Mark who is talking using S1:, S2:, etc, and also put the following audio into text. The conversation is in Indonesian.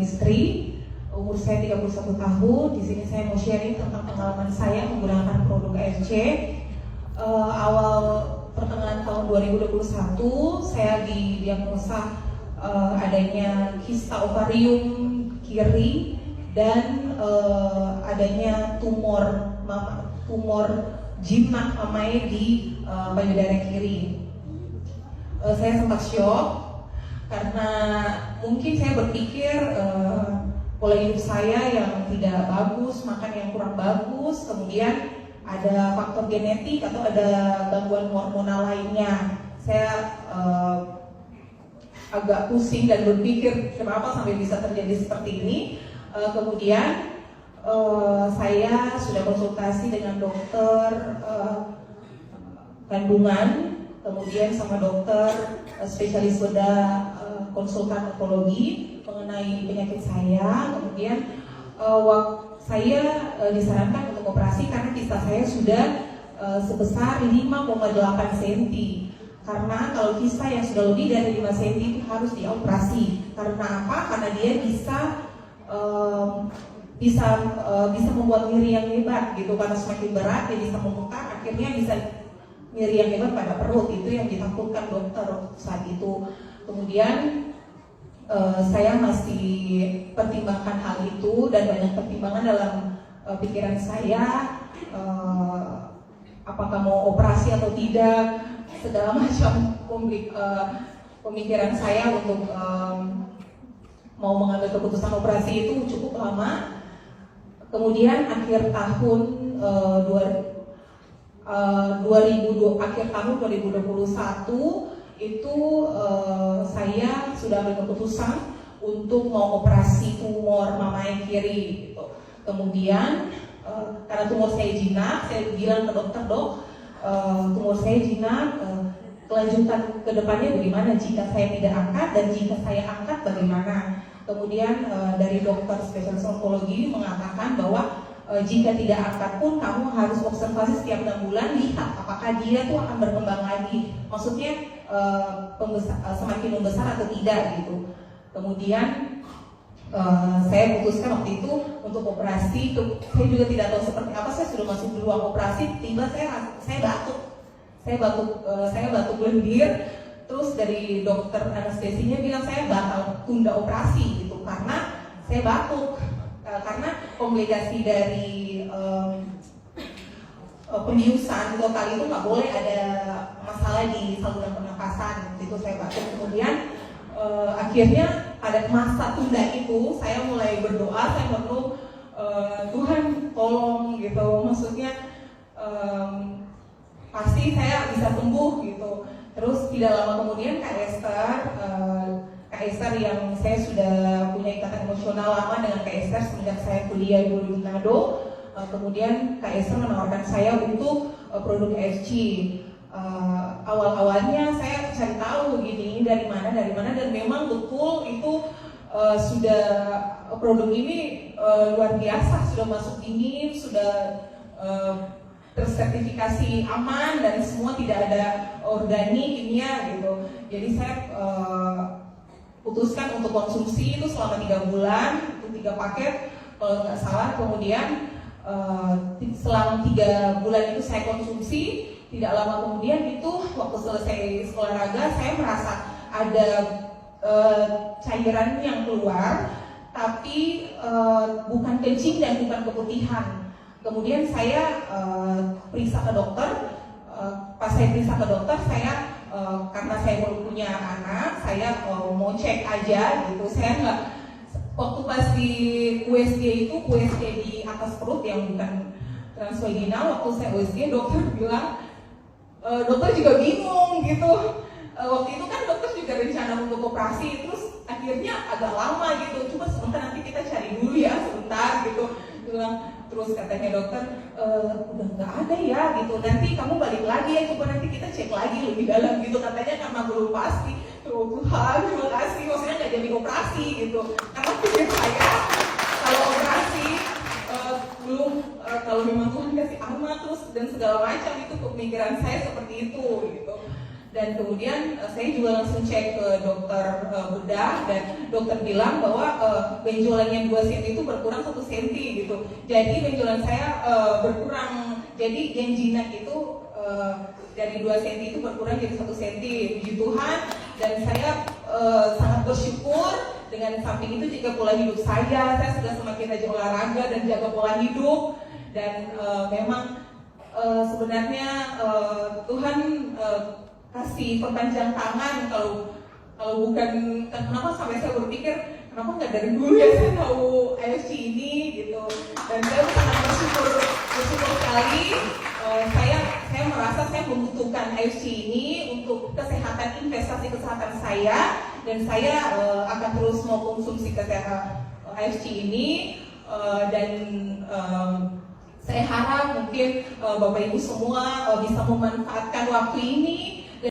S1: istri. Umur saya 31 tahun. Di sini saya mau sharing tentang pengalaman saya menggunakan produk AFC. Awal pertengahan tahun 2021 saya didiagnosa adanya kista ovarium kiri dan adanya tumor jinak mamai di payudara kiri. Saya sempat shock karena mungkin saya berpikir pola hidup saya yang tidak bagus, makan yang kurang bagus, kemudian ada faktor genetik atau ada gangguan hormonal lainnya. Saya agak pusing dan berpikir kenapa sampai bisa terjadi seperti ini. Kemudian saya sudah konsultasi dengan dokter kandungan, kemudian sama dokter spesialis bedah konsultan onkologi mengenai penyakit saya. Kemudian saya disarankan untuk operasi karena kista saya sudah sebesar 5,8 cm. Karena kalau kista yang sudah lebih dari 5 cm itu harus dioperasi. Karena apa? Karena dia bisa membuat nyeri yang hebat gitu. Karena semakin berat dia bisa memutar, akhirnya bisa nyeri yang hebat pada perut. Itu yang ditakutkan dokter saat itu. Kemudian saya masih pertimbangkan hal itu dan banyak pertimbangan dalam pikiran saya, apakah mau operasi atau tidak, segala macam pemikiran saya untuk mau mengambil keputusan operasi itu cukup lama. Kemudian akhir tahun 2021 itu saya sudah ambil keputusan untuk mau operasi tumor mamai kiri gitu. Kemudian karena tumor saya jinak, saya bilang ke dokter, dok, tumor saya jinak, kelanjutan ke depannya bagaimana jika saya tidak angkat, dan jika saya angkat bagaimana. Kemudian dari dokter spesialis onkologi mengatakan bahwa jika tidak angkat pun kamu harus observasi setiap 6 bulan, lihat apakah dia tuh akan berkembang lagi, maksudnya semakin membesar atau tidak gitu. Kemudian saya putuskan waktu itu untuk operasi. Saya juga tidak tahu seperti apa, saya sudah masuk di ruang operasi, tiba saya batuk lendir. Terus dari dokter anestesinya bilang saya bakal tunda operasi gitu karena saya batuk. Karena komplikasi dari pembiusan total itu nggak boleh ada masalah di saluran pernapasan. Itu saya batuk. Kemudian akhirnya pada masa tunda itu saya mulai berdoa, saya berdoa, Tuhan tolong gitu, maksudnya pasti saya bisa sembuh gitu. Terus tidak lama kemudian Kak Esther yang saya sudah punya ikatan emosional lama dengan Kak Esther semenjak saya kuliah di Manado. Kemudian Kak Esther menawarkan saya untuk produk FG. Awal-awalnya saya cari tahu ini dari mana, dan memang betul itu sudah produk ini luar biasa, sudah masuk dingin, sudah tersertifikasi aman dan semua tidak ada organik kimia gitu. Jadi saya putuskan untuk konsumsi itu selama 3 bulan, itu 3 paket kalau nggak salah. Kemudian selama 3 bulan itu saya konsumsi. Tidak lama kemudian itu waktu selesai olahraga saya merasa ada cairan yang keluar, tapi bukan kencing dan bukan keputihan. Kemudian saya periksa ke dokter. Pas saya periksa ke dokter, saya karena saya belum punya anak, saya mau cek aja gitu. Saya nggak, waktu pas di USG itu USG di atas perut yang bukan transvaginal, waktu saya USG dokter bilang, dokter juga bingung gitu. Waktu itu kan dokter juga rencana untuk operasi, terus akhirnya agak lama gitu. Coba sebentar, nanti kita cari dulu ya sebentar gitu. Terus katanya dokter, udah nggak ada ya gitu. Nanti kamu balik lagi ya, coba nanti kita cek lagi lebih dalam gitu. Katanya karena belum pasti. Tuhan, terima kasih. Maksudnya nggak jadi operasi gitu. Karena pikir saya kalau operasi belum, kalau memang Tuhan kasih amat terus dan segala macam, itu pemikiran saya seperti itu gitu. Dan kemudian saya juga langsung cek ke dokter bedah, dan dokter bilang bahwa benjolan yang 2 cm itu berkurang 1 cm gitu. Jadi benjolan saya berkurang, jadi yang jinak itu dari 2 cm itu berkurang jadi 1 cm. Puji Tuhan, dan saya sangat bersyukur. Dengan samping itu juga pola hidup saya sudah semakin rajin olahraga dan jaga pola hidup. Dan memang sebenarnya Tuhan kasih perpanjang tangan. Kalau bukan, kenapa sampai saya berpikir kenapa nggak dari dulu ya saya tahu IFC ini gitu. Dan saya sangat bersyukur sekali. Saya merasa saya membutuhkan IFC ini untuk kesehatan, investasi kesehatan saya, dan saya akan terus mau konsumsi kesehatan IFC ini. Dan saya harap mungkin Bapak Ibu semua bisa memanfaatkan waktu ini